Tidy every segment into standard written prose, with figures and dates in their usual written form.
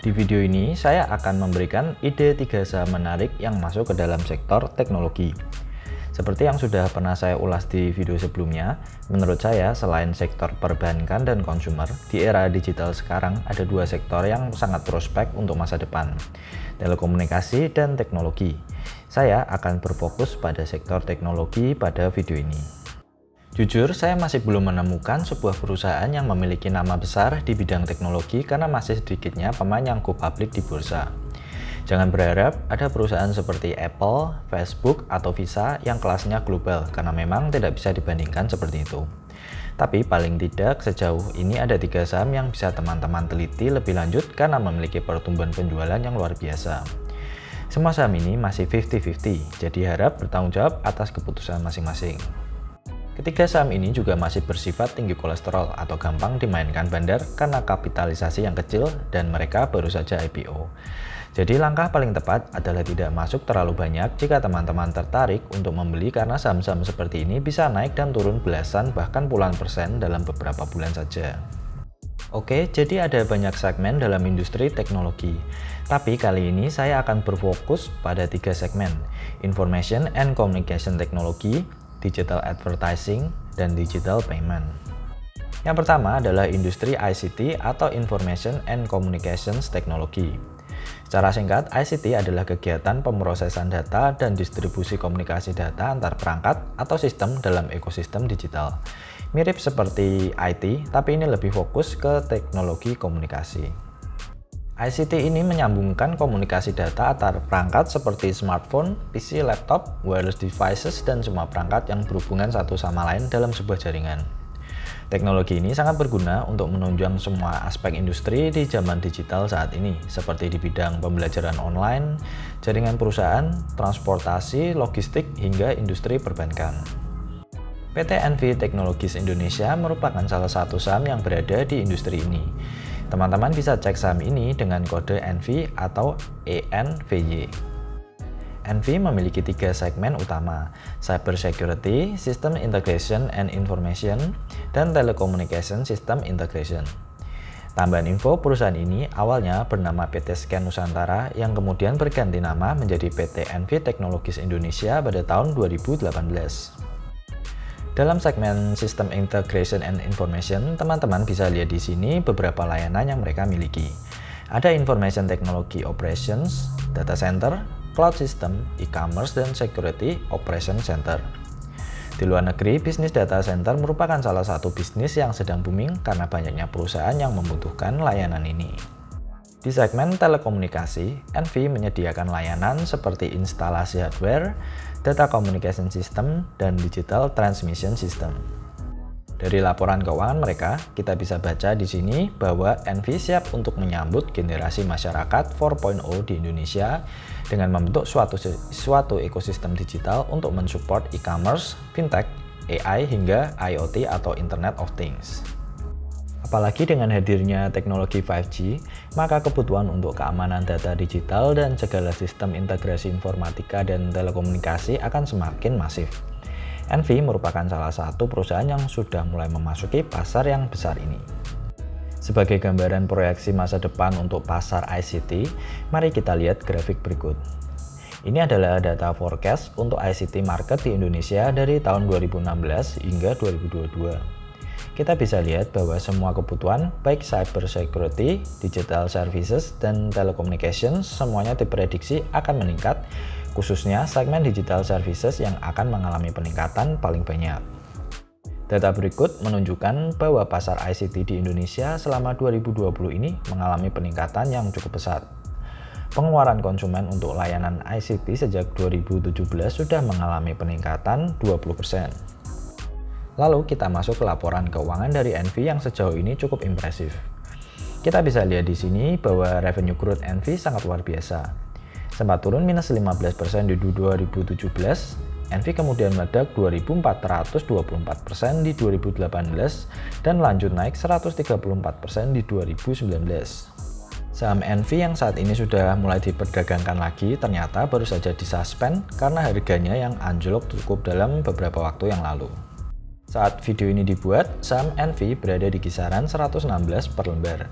Di video ini, saya akan memberikan ide 3 saham menarik yang masuk ke dalam sektor teknologi. Seperti yang sudah pernah saya ulas di video sebelumnya, menurut saya selain sektor perbankan dan consumer, di era digital sekarang ada 2 sektor yang sangat prospek untuk masa depan, telekomunikasi dan teknologi. Saya akan berfokus pada sektor teknologi pada video ini. Jujur, saya masih belum menemukan sebuah perusahaan yang memiliki nama besar di bidang teknologi karena masih sedikitnya pemain yang go public di bursa. Jangan berharap ada perusahaan seperti Apple, Facebook, atau Visa yang kelasnya global karena memang tidak bisa dibandingkan seperti itu. Tapi paling tidak sejauh ini ada 3 saham yang bisa teman-teman teliti lebih lanjut karena memiliki pertumbuhan penjualan yang luar biasa. Semua saham ini masih 50-50, jadi harap bertanggung jawab atas keputusan masing-masing. Ketiga saham ini juga masih bersifat tinggi kolesterol atau gampang dimainkan bandar karena kapitalisasi yang kecil dan mereka baru saja IPO. Jadi langkah paling tepat adalah tidak masuk terlalu banyak jika teman-teman tertarik untuk membeli karena saham-saham seperti ini bisa naik dan turun belasan bahkan puluhan persen dalam beberapa bulan saja. Oke, jadi ada banyak segmen dalam industri teknologi. Tapi kali ini saya akan berfokus pada 3 segmen, Information and Communication Technology, Digital Advertising, dan Digital Payment. Yang pertama adalah industri ICT atau Information and Communications Technology. Secara singkat, ICT adalah kegiatan pemrosesan data dan distribusi komunikasi data antar perangkat atau sistem dalam ekosistem digital. Mirip seperti IT, tapi ini lebih fokus ke teknologi komunikasi. ICT ini menyambungkan komunikasi data antar perangkat seperti smartphone, PC, laptop, wireless devices, dan semua perangkat yang berhubungan satu sama lain dalam sebuah jaringan. Teknologi ini sangat berguna untuk menunjang semua aspek industri di zaman digital saat ini, seperti di bidang pembelajaran online, jaringan perusahaan, transportasi, logistik, hingga industri perbankan. PT NV Technologies Indonesia merupakan salah satu saham yang berada di industri ini. Teman-teman bisa cek saham ini dengan kode NV atau ENVY. NV memiliki 3 segmen utama, Cyber Security, System Integration and Information, dan Telecommunication System Integration. Tambahan info, perusahaan ini awalnya bernama PT Scan Nusantara yang kemudian berganti nama menjadi PT NV Technologies Indonesia pada tahun 2018. Dalam segmen System Integration and Information, teman-teman bisa lihat di sini beberapa layanan yang mereka miliki. Ada Information Technology Operations, Data Center, Cloud System, E-commerce, dan Security Operation Center. Di luar negeri, bisnis data center merupakan salah satu bisnis yang sedang booming karena banyaknya perusahaan yang membutuhkan layanan ini. Di segmen telekomunikasi, NV menyediakan layanan seperti instalasi hardware, data communication system, dan digital transmission system. Dari laporan keuangan mereka, kita bisa baca di sini bahwa NV siap untuk menyambut generasi masyarakat 4.0 di Indonesia dengan membentuk suatu ekosistem digital untuk mensupport e-commerce, fintech, AI, hingga IoT atau Internet of Things. Apalagi dengan hadirnya teknologi 5G, maka kebutuhan untuk keamanan data digital dan segala sistem integrasi informatika dan telekomunikasi akan semakin masif. NV merupakan salah satu perusahaan yang sudah mulai memasuki pasar yang besar ini. Sebagai gambaran proyeksi masa depan untuk pasar ICT, mari kita lihat grafik berikut. Ini adalah data forecast untuk ICT market di Indonesia dari tahun 2016 hingga 2022. Kita bisa lihat bahwa semua kebutuhan baik cyber security, digital services, dan telecommunications semuanya diprediksi akan meningkat, khususnya segmen digital services yang akan mengalami peningkatan paling banyak. Data berikut menunjukkan bahwa pasar ICT di Indonesia selama 2020 ini mengalami peningkatan yang cukup pesat. Pengeluaran konsumen untuk layanan ICT sejak 2017 sudah mengalami peningkatan 20%. Lalu kita masuk ke laporan keuangan dari NV yang sejauh ini cukup impresif. Kita bisa lihat di sini bahwa revenue growth NV sangat luar biasa. Sempat turun minus 15% di 2017, NV kemudian meledak 2.424% di 2018 dan lanjut naik 134% di 2019. Saham NV yang saat ini sudah mulai diperdagangkan lagi ternyata baru saja disuspend karena harganya yang anjlok cukup dalam beberapa waktu yang lalu. Saat video ini dibuat, saham NV berada di kisaran 116 per lembar.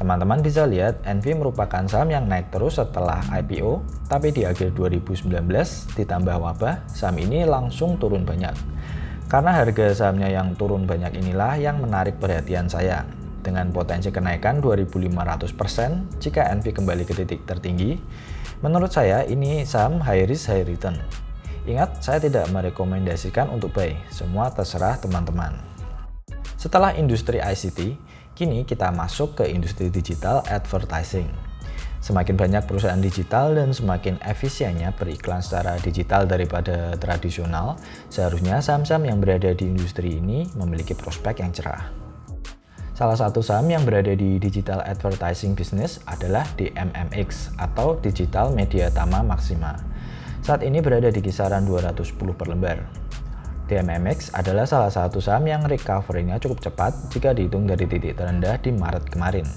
Teman-teman bisa lihat NV merupakan saham yang naik terus setelah IPO, tapi di akhir 2019 ditambah wabah, saham ini langsung turun banyak. Karena harga sahamnya yang turun banyak inilah yang menarik perhatian saya. Dengan potensi kenaikan 2.500% jika NV kembali ke titik tertinggi, menurut saya ini saham high risk high return. Ingat, saya tidak merekomendasikan untuk buy, semua terserah teman-teman. Setelah industri ICT, kini kita masuk ke industri digital advertising. Semakin banyak perusahaan digital dan semakin efisiennya beriklan secara digital daripada tradisional, seharusnya saham-saham yang berada di industri ini memiliki prospek yang cerah. Salah satu saham yang berada di digital advertising business adalah DMMX atau Digital Media Tama Maxima. Saat ini berada di kisaran 210 per lembar. DMMX adalah salah satu saham yang recovery-nya cukup cepat jika dihitung dari titik terendah di Maret kemarin.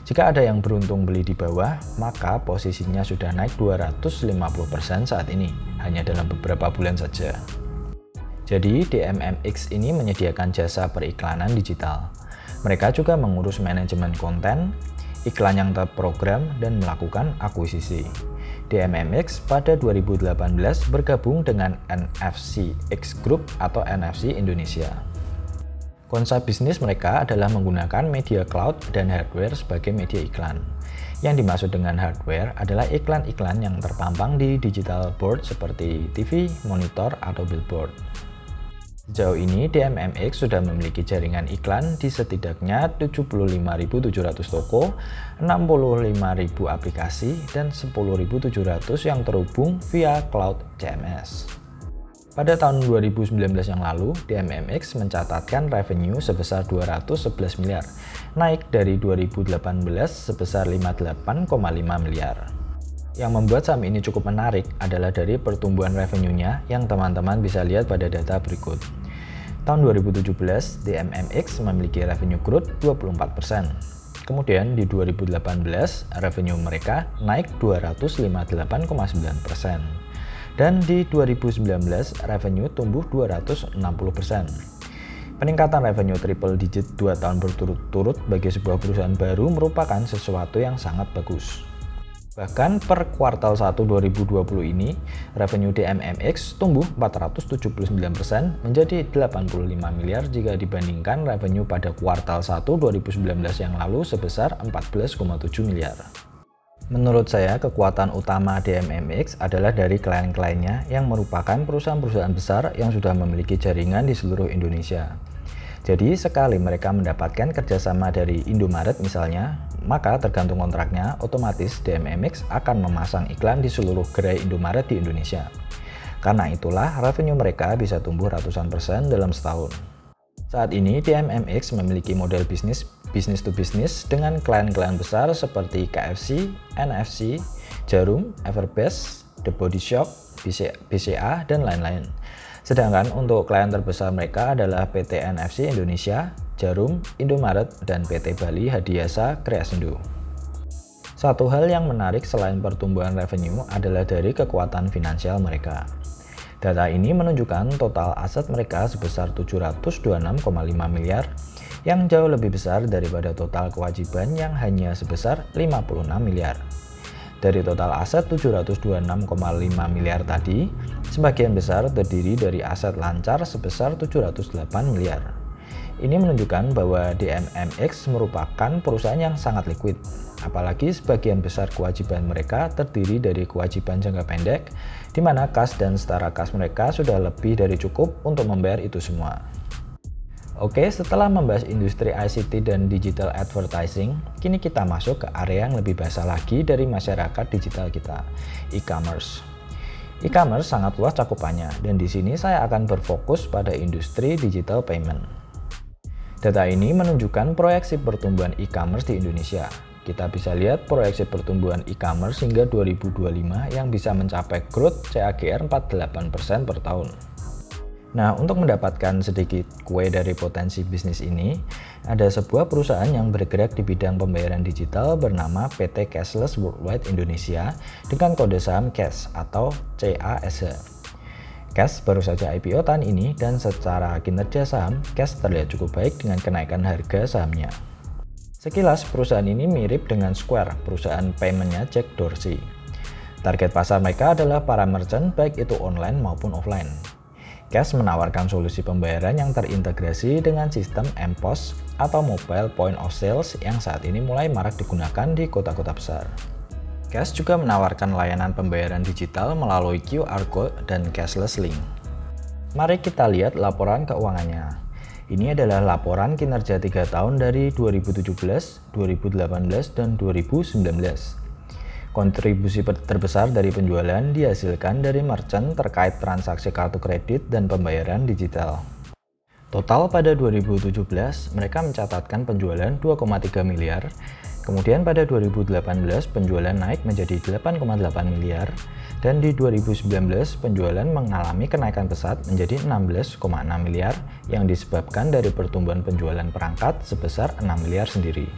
Jika ada yang beruntung beli di bawah, maka posisinya sudah naik 250% saat ini, hanya dalam beberapa bulan saja. Jadi DMMX ini menyediakan jasa periklanan digital. Mereka juga mengurus manajemen konten, iklan yang terprogram, dan melakukan akuisisi. DMMX pada 2018 bergabung dengan NFC X Group atau NFC Indonesia. Konsep bisnis mereka adalah menggunakan media cloud dan hardware sebagai media iklan. Yang dimaksud dengan hardware adalah iklan-iklan yang terpampang di digital board seperti TV, monitor, atau billboard. Sejauh ini DMMX sudah memiliki jaringan iklan di setidaknya 75.700 toko, 65.000 aplikasi, dan 10.700 yang terhubung via cloud CMS. Pada tahun 2019 yang lalu, DMMX mencatatkan revenue sebesar 211 miliar, naik dari 2018 sebesar 58,5 miliar. Yang membuat saham ini cukup menarik adalah dari pertumbuhan revenue-nya yang teman-teman bisa lihat pada data berikut. Tahun 2017, DMMX memiliki revenue growth 24%. Kemudian di 2018, revenue mereka naik 258,9%. Dan di 2019, revenue tumbuh 260%. Peningkatan revenue triple digit 2 tahun berturut-turut bagi sebuah perusahaan baru merupakan sesuatu yang sangat bagus. Bahkan per kuartal 1 2020 ini, revenue DMMX tumbuh 479% menjadi 85 miliar jika dibandingkan revenue pada kuartal 1 2019 yang lalu sebesar 14,7 miliar. Menurut saya, kekuatan utama DMMX adalah dari klien-kliennya yang merupakan perusahaan-perusahaan besar yang sudah memiliki jaringan di seluruh Indonesia. Jadi, sekali mereka mendapatkan kerjasama dari Indomaret misalnya, maka tergantung kontraknya, otomatis DMMX akan memasang iklan di seluruh gerai Indomaret di Indonesia. Karena itulah, revenue mereka bisa tumbuh ratusan persen dalam setahun. Saat ini, DMMX memiliki model bisnis to business dengan klien-klien besar seperti KFC, NFC, Jarum, Everbest, The Body Shop, BCA, dan lain-lain. Sedangkan untuk klien terbesar mereka adalah PT NFC Indonesia, Jarum, Indomaret, dan PT Bali Hadiasa Kreasindo. Satu hal yang menarik selain pertumbuhan revenue adalah dari kekuatan finansial mereka. Data ini menunjukkan total aset mereka sebesar 726,5 miliar, yang jauh lebih besar daripada total kewajiban yang hanya sebesar 56 miliar. Dari total aset 726,5 miliar tadi, sebagian besar terdiri dari aset lancar sebesar 708 miliar. Ini menunjukkan bahwa DMMX merupakan perusahaan yang sangat liquid, apalagi sebagian besar kewajiban mereka terdiri dari kewajiban jangka pendek, di mana kas dan setara kas mereka sudah lebih dari cukup untuk membayar itu semua. Oke, setelah membahas industri ICT dan digital advertising, kini kita masuk ke area yang lebih basah lagi dari masyarakat digital kita, e-commerce. E-commerce sangat luas cakupannya, dan di sini saya akan berfokus pada industri digital payment. Data ini menunjukkan proyeksi pertumbuhan e-commerce di Indonesia. Kita bisa lihat proyeksi pertumbuhan e-commerce hingga 2025 yang bisa mencapai growth CAGR 48% per tahun. Nah, untuk mendapatkan sedikit kue dari potensi bisnis ini, ada sebuah perusahaan yang bergerak di bidang pembayaran digital bernama PT Cashless Worldwide Indonesia dengan kode saham CASH atau CASH. Cash baru saja IPO tahun ini dan secara kinerja saham, Cash terlihat cukup baik dengan kenaikan harga sahamnya. Sekilas perusahaan ini mirip dengan Square, perusahaan paymentnya Jack Dorsey. Target pasar mereka adalah para merchant baik itu online maupun offline. Cash menawarkan solusi pembayaran yang terintegrasi dengan sistem M-Pos atau Mobile Point of Sales yang saat ini mulai marak digunakan di kota-kota besar. Cash juga menawarkan layanan pembayaran digital melalui QR Code dan Cashless Link. Mari kita lihat laporan keuangannya. Ini adalah laporan kinerja 3 tahun dari 2017, 2018, dan 2019. Kontribusi terbesar dari penjualan dihasilkan dari merchant terkait transaksi kartu kredit dan pembayaran digital. Total pada 2017, mereka mencatatkan penjualan 2,3 miliar. Kemudian pada 2018 penjualan naik menjadi 8,8 miliar dan di 2019 penjualan mengalami kenaikan pesat menjadi 16,6 miliar yang disebabkan dari pertumbuhan penjualan perangkat sebesar 6 miliar sendiri.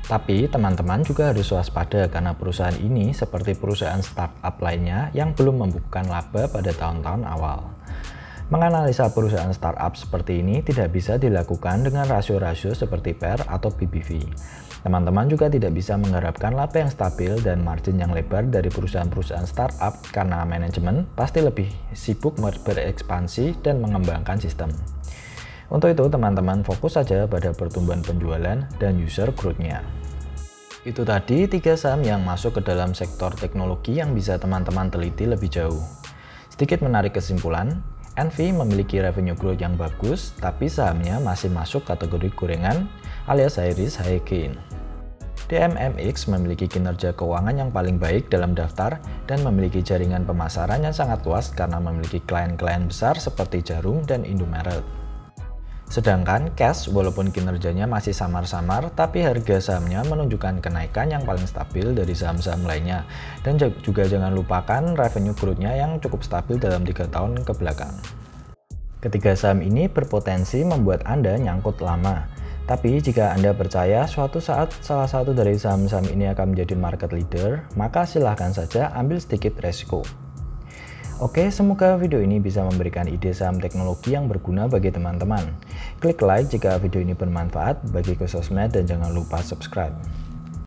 Tapi teman-teman juga harus waspada karena perusahaan ini seperti perusahaan startup lainnya yang belum membukukan laba pada tahun-tahun awal. Menganalisa perusahaan startup seperti ini tidak bisa dilakukan dengan rasio-rasio seperti PER atau PBV. Teman-teman juga tidak bisa mengharapkan laba yang stabil dan margin yang lebar dari perusahaan-perusahaan startup karena manajemen pasti lebih sibuk berekspansi dan mengembangkan sistem. Untuk itu teman-teman fokus saja pada pertumbuhan penjualan dan user growth-nya. Itu tadi 3 saham yang masuk ke dalam sektor teknologi yang bisa teman-teman teliti lebih jauh. Sedikit menarik kesimpulan, NV memiliki revenue growth yang bagus, tapi sahamnya masih masuk kategori gorengan alias high risk high gain. DMMX memiliki kinerja keuangan yang paling baik dalam daftar dan memiliki jaringan pemasaran yang sangat luas karena memiliki klien-klien besar seperti Jarum dan Indomaret. Sedangkan Cash walaupun kinerjanya masih samar-samar, tapi harga sahamnya menunjukkan kenaikan yang paling stabil dari saham-saham lainnya. Dan juga jangan lupakan revenue growth-nya yang cukup stabil dalam 3 tahun ke belakang. Ketiga saham ini berpotensi membuat Anda nyangkut lama. Tapi jika Anda percaya suatu saat salah satu dari saham-saham ini akan menjadi market leader, maka silahkan saja ambil sedikit resiko. Oke, semoga video ini bisa memberikan ide saham teknologi yang berguna bagi teman-teman. Klik like jika video ini bermanfaat, bagi ke sosmed dan jangan lupa subscribe.